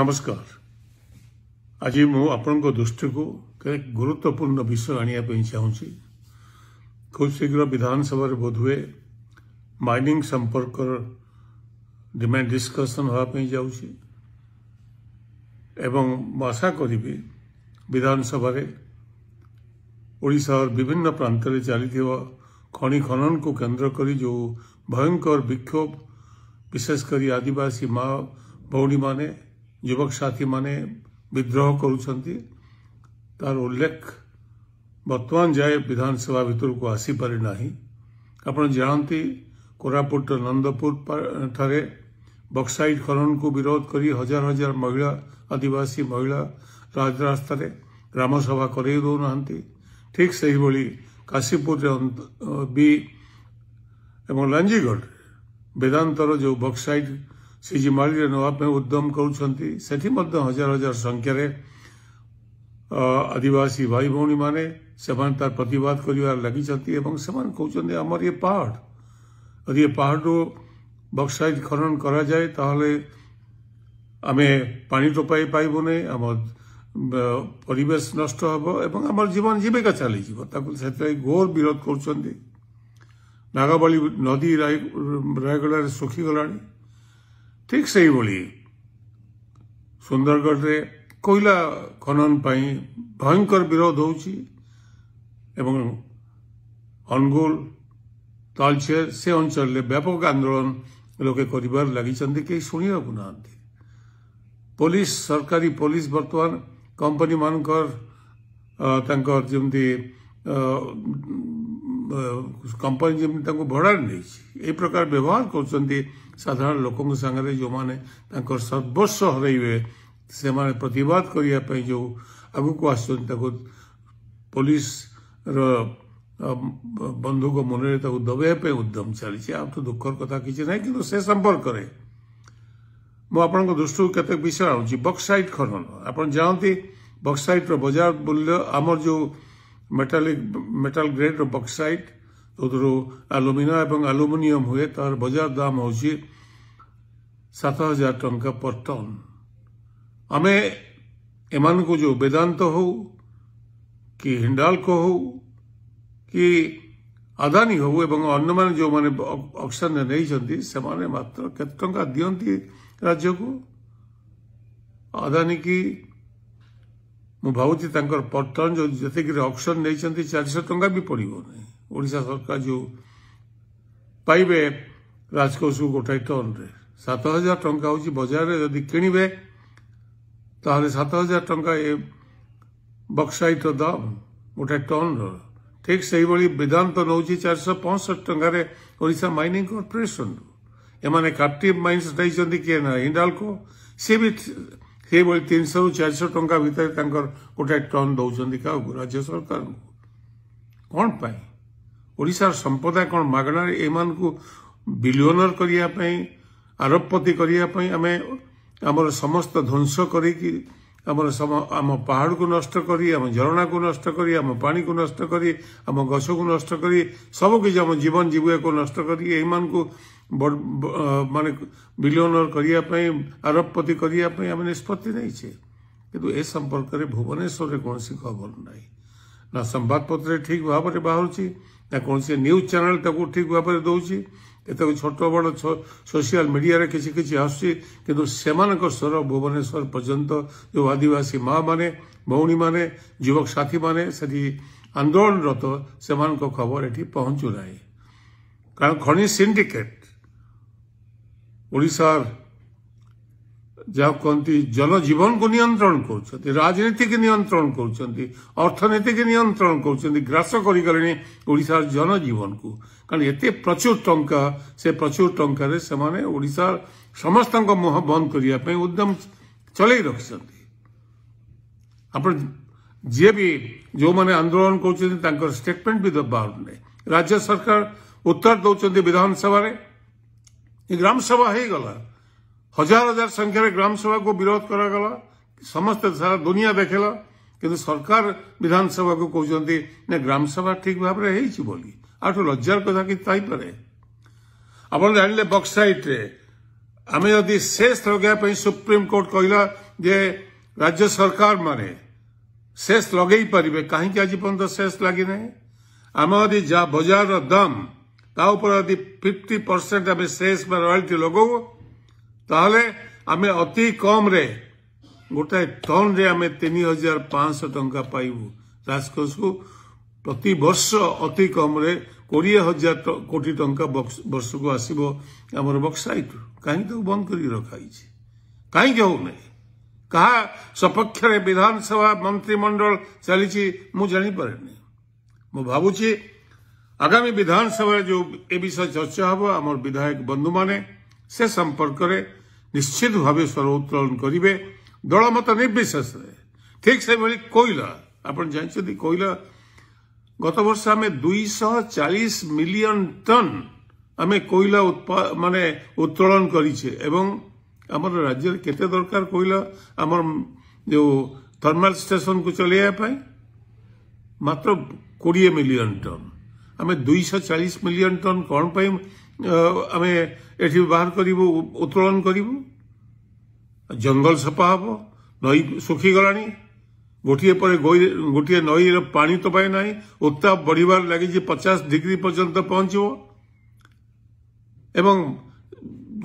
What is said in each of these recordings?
नमस्कार। आज मु आपण दृष्टि को गुरुत्वपूर्ण विषय आने चाहूँगी। खूब शीघ्र विधानसभा बोधहुए माइनिंग संपर्क डिमांड डिस्कसन होगापी जाऊँगी एवं आशा करी विधानसभा ओडिशा विभिन्न प्रांत में चली खनि खनन को केंद्र करी जो भयंकर विक्षोभ विशेषकर आदिवासी माँ भौणी माने युवक साथी माने विद्रोह करुछंती तार उल्लेख वर्तमान जाए विधानसभा भितर को आसी पारि नाही। आपण जानती कोरापुट नंदपुर ठारे बक्साइट खनन को विरोध करी हजार हजार महिला आदिवासी महिला राजरास्ता ग्राम सभा करे दौना। ठीक से ही काशीपुर भी एवं लांजीगढ़ वेदांतर जो बक्साइट सीजीमाली नवाप उद्यम करुछंती सेठी मध्य हजार हजार संख्या आदिवासी भाई भौणी माने सेमान तार प्रतिवाद करिवार लगी छथि एवं सेमान कहउछंती हमर ये पहाड़ यदि ये पहाड़ बक्साइट खनन करा जाए ताहले आमे पानी टोपाई पाइबो नै हमर परिवेश नष्ट हबो एवं हमर जीवन जीविका चली जीवो ताकु सेतै घोर विरोध करुछंती। नागावली नदी रायगढ़ सुखी गलानी। ठीक से ही सुंदरगढ़ रे कोयला खनन पाई भयंकर विरोध होउची एवं अनुगुल तालचेर से अंचल में व्यापक आंदोलन लोके करिबार लगी चंदी के सुनिया गुनांती। पुलिस सरकारी पुलिस वर्तमान कंपनी मानकर तांकर जेमती कंपनी जमी भड़ा नहीं प्रकार व्यवहार कर साधारण लोकों संगे जो माने सर्वस्व हरइबे से माने प्रतिवाद करने जो आगु को आस पुलिस बंधुक मन दबाई उद्यम चली तो दुखर कथा किसी ना कि से संपर्क मुझे दृष्टि केत विषय आनुची। बक्साइट खनन आप जानती बक्साइट बाजार मूल्य आमर जो मेटाल ग्रेड बक्साइट एलुमिना एवं एलुमिनियम हुए तार बाजार दाम हूँ 7,000 टंका पर टन। आमे एमान को जो वेदांत हो कि हिंडाल्को हो कि अदानी हो एवं अन्य मान जो माने ऑक्शन नहीं चंदी से माने मात्र केते टंका दियंती राज्य को अदानी की मु भावुची तांकर पर टन जो जते कि ऑक्शन नहीं चंदी 400 टंका भी पड़िबो नहीं। ओडिशा सरकार जो पाइबे राजकोष को गोटाई टन रे 7,000 टंका होची बाजार रे यदि किनिबे ताहले 7,000 टंका ए बक्साइट दाम गोटाई टन रो। ठीक से ही वेदांत नौची 465 टंका रे ओडिशा माइनिंग कॉर्पोरेशन एमाने कैप्टिव माइन्स दैछंती के ना हिंडाल्को से भी 300 ରୁ 400 टंका भितर तांकर गोटाई टन दौचंती का राज्य सरकार कौन पाई ओडिशा संपदा कौन मागणार एमान को बिलियनर करिया पई आरोपपति करिया पई आमे हमर समस्त ध्वंस करी कि आम पहाड़ को नष्ट करी आम झरणा को नष्ट करी आम पानी को नष्ट करी आम गछ को नष्ट करी सब किसी आम जीवन जीविका को नष्ट करी एमान को माने बिलियनर करिया पई आरोपपति करिया पई आम निष्पत्ति नहीं छे किंतु ए संपर्क में भुवनेश्वर रे कोनसी खबर नहीं ना संवाद पत्र ठीक भाव में बाहर ना कौन से न्यूज चैनल ताको ठीक भाव में दौची एत छोट बड़ सोशल मीडिया रे किसी किसी आसुची किंतु सेमानक स्वर भुवनेश्वर पर्यंत जो आदिवासी माँ माने भौणी माने युवक साथी माने सदी आंदोलनरत सेमानक खबर एठी पहुंचु नाही। कारण खनि सिंडिकेट ओडिशार जहाँ कहती जनजीवन को नियंत्रण कर राजनीति के नियंत्रण कर अर्थनीति के नियंत्रण कर ग्रास करगले ओडिशार जनजीवन को कारण एते प्रचुर टंका से प्रचुर टंका से माने ओडिशार समस्त मुह बंद करने उद्यम चल रखिंट आप जे भी जो माने आंदोलन कर स्टेटमेंट भी बाहर नहीं। राज्य सरकार उत्तर दौरान विधानसभा ग्राम सभा हो गला हजार हजार संख्या ग्राम सभा को विरोध करागला समस्त सारा दुनिया देखेला किंतु सरकार विधानसभा को कहते ना ग्राम सभा ठीक भाव में बोली आठू लज्जार कथा कि आप जानले बक्साइट रे आम जदि शेष लगाई सुप्रीम कोर्ट कहला जे राज्य सरकार माने सेस लगे पारे कहीं आज पर्यटन सेस लगी ना आम यदि जा बजार दाम ता ऊपर यदि 50% आम सेस रॉयल्टी लगो ताहले आम अति कम रे गोटाए टन रे आम 3500 टंका पाइबू राजकोष को प्रति वर्ष अति कम रे 20,000 कोटी टंका वर्ष को आसो आमर बक्साइट कहीं तो बंद कर रखाई कहीं होना कहा सपक्ष विधानसभा मंत्रिमंडल चली मु जापर मु भावुची आगामी विधानसभा जो ए विषय चर्चा हम आम विधायक बंधु माने से संपर्क में निश्चित भाव स्वर उत्तोलन करेंगे दलमत निर्विशेष ठीक से भाई कोयला आप जानते कोयला गत वर्ष आम 240 मिलियन टन आम कोयला माने उत्तोलन करीछे एवं आमर राज्य केते दरकार कोयला आमर जो थर्माल स्टेशन को चलाइबा मात्र 20 मिलियन टन आम 240 मिलियन टन कौन पाई आम एठी बाहर करिवु उत्तोलन करिवु जंगल सफा हम नई सुखी गलानी गोटे पर गोटे नई पानी तो पाए ना उत्ताप बढ़िबार लगी 50 डिग्री पर्यंत पहुंचो एवं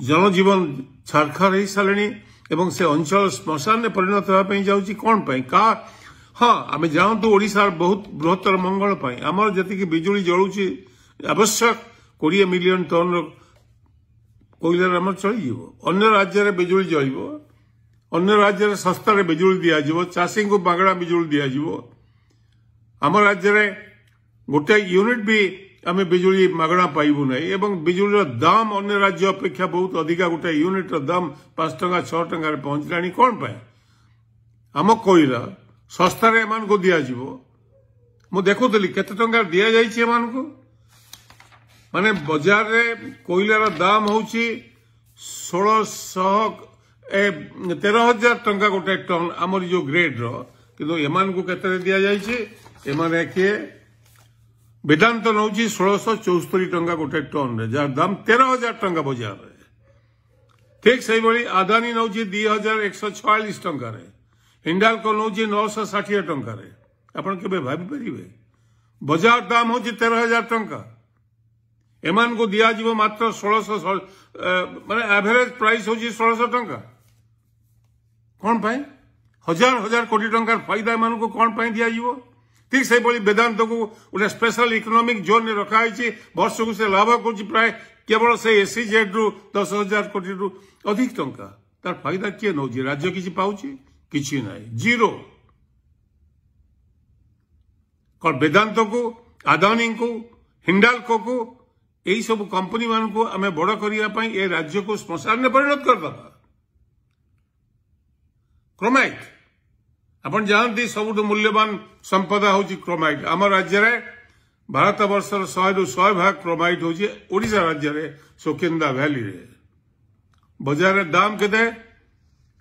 जनजीवन छारखार हो सारे एवं से अंचल श्मशान में परिणत होगापी जाऊँगी कौन पाई का हाँ आम जानतु ओडिशार बहुत बृहत्तर मंगल पाई आमर जी बिजुली जलुची आवश्यक 20 मिलियन टन कोयलार आम चल अन्य राज्य बिजुली जल अन्य राज्य सस्तार बिजुली दिज्व चाषी को मागणा बिजुली दिज्व आम राज्य गोटे यूनिट भी आम बिजुली मागणा पाइबू ना एवं बिजुली दाम अन्य राज्य अपेक्षा बहुत अधिका गोटे यूनिट दाम 5 टंका 6 टंका पहुंचला कौन पाए आम कोयला सस्तार एम को दिज्व मु देखुली केते टंका दि जाए माने बाजार रे कोयलार दाम हूँ 13,000 टंका गोटे टन आमर जो ग्रेड रो एमान को केते दिया जाइए एमाने किए वेदांत नौ 1674 टंका गोटे टन रे जार दाम 13,000 टंका बाजार रे ठीक से भाई आदानी नौ 2,146 टंका रे हिंडाल्को नौ 960 टंका रे आपण केबे भाबी परिबे बाजार दाम हूँ 13,000 टंका एमान को दिज्व मात्र 1600 माने एवरेज प्राइस हूँ 1600 टंका कौन पाए हजार हजार कोटी टंकार फायदा एमान को कौन पाए दिज्व ठीक से भाई वेदांत को गोटे स्पेशल इकोनॉमिक जोन में रखाई वर्ष को से लाभ कर प्राय केवल से एसईजेड रु 10,000 कोटी रु अधिक टंका तार फायदा किए नौ राज्य किसी पाउची किसी ना जीरो कौन वेदांत को आदानी को हिंडाल्को को यही सब कंपनी मान को आम बड़ करने ये राज्य को श्मशान में परिणत करदे क्रोमाइट आपण जानते सबुठ मूल्यवान संपदा हूँ क्रोमाइट आम राज्य में भारत वर्षर 100 भाग क्रोमाइट हूँ ओडिशा राज्य में सुकिंदा वैली रे बाजार दाम केते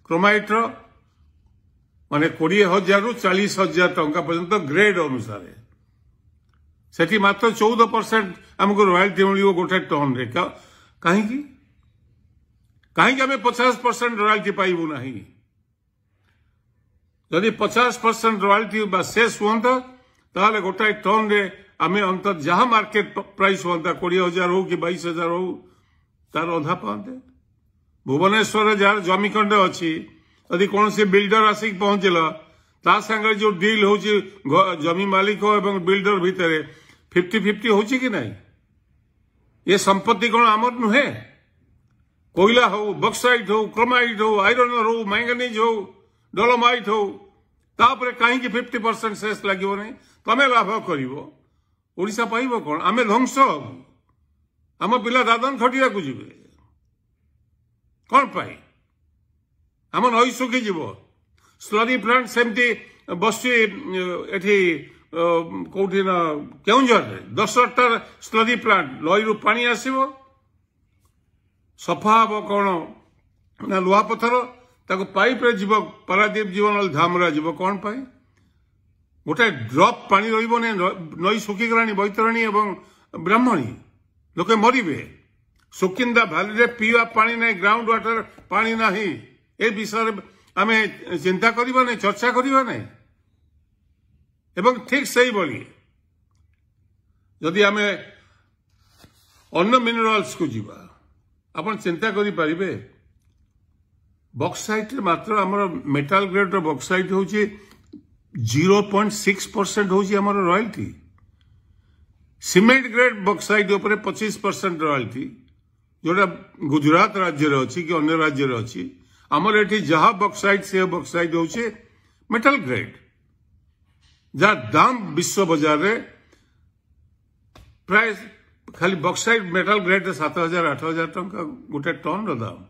क्रोमाइट रो माने 20,000 रु 40,000 टंका पर्यंत ग्रेड अनुसार सेठी मात्र 14% आमको रॉयल्टी मिल गोटे टन रे कहीं आम 50% रॉयल्टी पाइबू ना जदि 50% रॉयल्टी शेष हुआ ताले गोटाए टन रे आम अंत जहाँ मार्केट प्राइस हुआ 20,000 हो कि 22,000 हो तार अधा पाते भुवनेश्वर जार जमीखंड अच्छी यदि कौन से बिल्डर आसिक पहुंचला ता संगे जो डील हो जमी मालिक और बिल्डर भितर 50-50 हो कि नहीं ये संपत्ति कौन आमर नुहे कोयला हो बक्साइट हो क्रोमाइट हो आयरन हो मैंगनीज हो डोलोमाइट हो तापर कहीं 50% शेष लगे नहीं तमें लाभ कर ओडिशा पाइब कौन आम ध्वंस आम पिला दादन खटिया को जी कौन पाई आम नई सुखीज स्लरी प्लांट सेमती बस एठी कौटी ना केउंझर 10टा स्लरी प्लांट नई रु पानी आसब सफा हम कौन ना लुहा पथर ताको पाइप रे जीव पारादीप जीवन धामरा जीव कौन पाई गोटे ड्रप पानी रही नई सुखीगलानी बैतरणी एवं ब्राह्मणी लोके मरबे सुकिंदा भैली रे पीवा पानी ना ग्राउंड वाटर पानी ना ए विषय आमे चिंता करिबा नै चर्चा करिबा नै एवं ठीक सही बोली जदि आमे अन्य मिनरल्स को जीवा आपण चिंता करि परिबे बॉक्साइट मात्र हमर मेटल ग्रेड रो बॉक्साइट होची 0.6% होची हमर रॉयल्टी सीमेंट ग्रेड बॉक्साइट ऊपर 25% रॉयल्टी जोटा गुजरात राज्य रे अछि कि अन्य राज्य रे अछि हमर एठी जहा बॉक्साइट से बॉक्साइट होची मेटल ग्रेड जा दाम विश्व बाजार रे प्राइस खाली बॉक्साइट मेटल ग्रेड 7,000-8,000 टंका गोटे टन रो दाम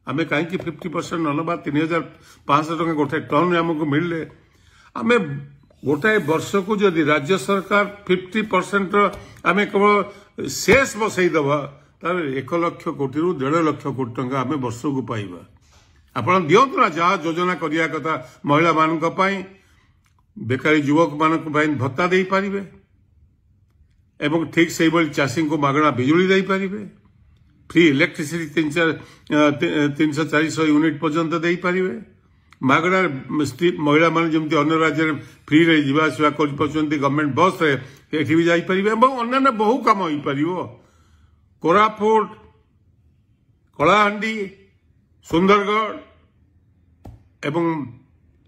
आमे कहीं 50% नलबा 3,500 टंका गोटे टन रे हमको मिलले आमे गोटे वर्ष को जदि राज्य सरकार 50% आमे केवल शेष बसई दबा तार 1 लाख कोटी रु 1.5 लाख कोटी टंका आमे वर्ष को पाइबा आपण दियंतु ना जहा योजना करिया कथा महिला मानक पई बेकारी युवक मानक पई भत्ता देई पारिबे एवं ठीक से बल चाषी को मागणा बिजुली दे पारिबे फ्री इलेक्ट्रिसिटी 300-400 यूनिट पर्यंत दे पारिबे मागणा महिला मान जमती अन्य राज्य फ्री रे जीवा आसवा कर पछंती गवर्नमेंट बस रे एठी भी जाई पारिबे एवं अन्य बहु काम होई परिबो कोरापुट कलाहांडी सुंदरगढ़ एवं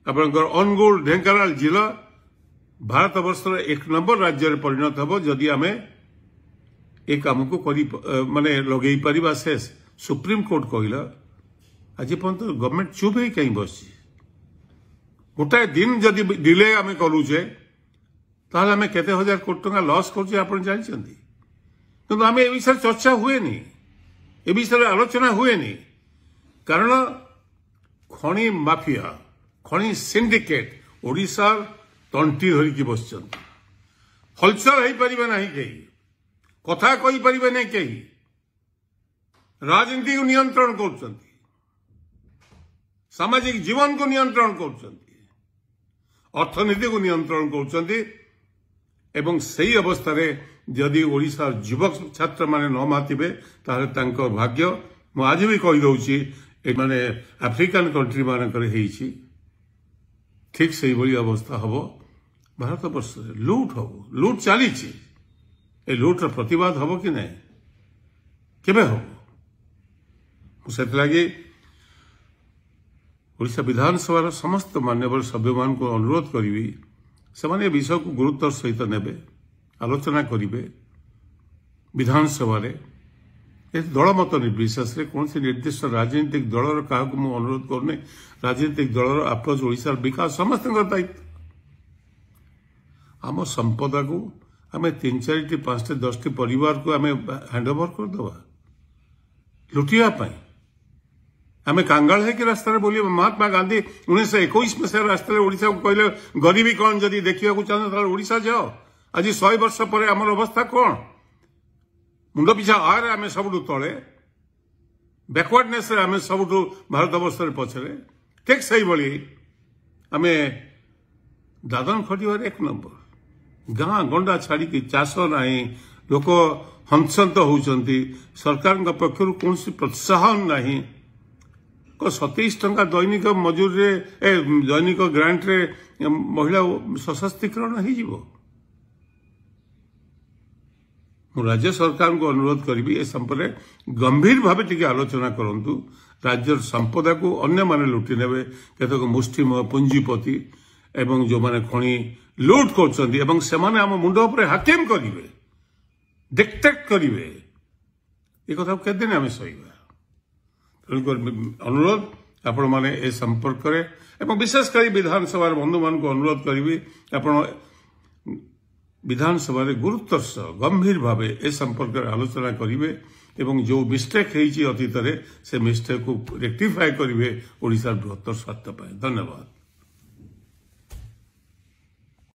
आपनकर अनुगुल ढेंकानाल जिला भारत वर्षर 1 नंबर राज्य परिणत हम जदि आमे एक काम को करी माने लगे परिबा शेष सुप्रीम कोर्ट कहला आज पर्यंत गवर्नमेंट चुप ही कहीं बस गोटाए दिन जदि डिले आमे करूचे ताहले आमे केते हजार कोटी टंका लॉस करछे आपण जानछंती किंतु आमे ए विषय चर्चा हुए नहीं ए विषय आलोचना हुए नहीं कारण खणी माफिया खणी सिंडिकेट ओडिसा तंटी धरिकी बस हलचल हो पारे ना कहीं कथा कही पारे ना कहीं राजनीति को नियंत्रण कर सामाजिक जीवन को नियंत्रण कर अर्थनीति को नियंत्रण कर सही अवस्था जदि ओडिशा युवक छात्र माने न मातिबे ताहे तांको भाग्य मु आज भी कहि दउची माने अफ्रिकन कंट्री मानकर हेछि ठीक सही बड़ी अवस्था हबो भारत वर्ष लूट हबो लूट चली ए लूट प्रतिवाद हबो कि नहीं केबे हबो से लगी ओडिशा विधानसभा समस्त मान्यवर सभ्य मान को अनुरोध करी से विषय को गुरुत्व सहित नेबे आलोचना करेंगे विधानसभा दल मत निर्विशेष कौन से निर्दिष्ट राजनीतिक दलर क्या अनुरोध करने राजनीतिक दलर अप्रोच ओडिशा विकास समस्त दायित्व आम संपदा को आम 3-4-5-10 परिवार को आम हैंडओवर करदे लुटिया आम कांगाल है कि रास्ता बोलिए महात्मा गांधी 1921 मसीह रास्ता ओडिशा को कहले गरीबी कौन जदि देखा चाहते ओडिशा जाओ आज 100 वर्ष पर आमर अवस्था कौन मुंड पिछा आय आम सब तले बैकवर्डनेस आम सब भारत वर्ष पछरे ठीक सही भाई आम दादन खटिबार 1 नंबर गाँ गंडा छाड़ी चाष ना लोक हंसंत होती सरकार पक्षर कौन प्रोत्साहन नहीं 27 टंका दैनिक मजूर दैनिक ग्रांट रे महिला सशक्तिकरण हो राज्य सरकार को अनुरोध करी ए संपर्क गंभीर भाव टी आलोचना करूँ राज्य संपदा को अन्य माने लुटि नेबे केतक मुष्टिमय पुंजीपति एवं जो माने खणी लूट कर मुंड उपर हाकिम करेंगे डिक्टेट करेंगे ये कथा केदिन आम सहवा अनुरोध आपण माने ए संपर्क एवं विशेषकर विधानसभा बंधु मान को अनुरोध करी आपण विधानसभा गुरुत्व गंभीर भाव ए संपर्क आलोचना करेंगे एवं जो मिस्टेक है अतीत से मिस्टेक को रेक्टिफाई करेंगे ओडिशा बृहत्तर स्वार्थ। धन्यवाद।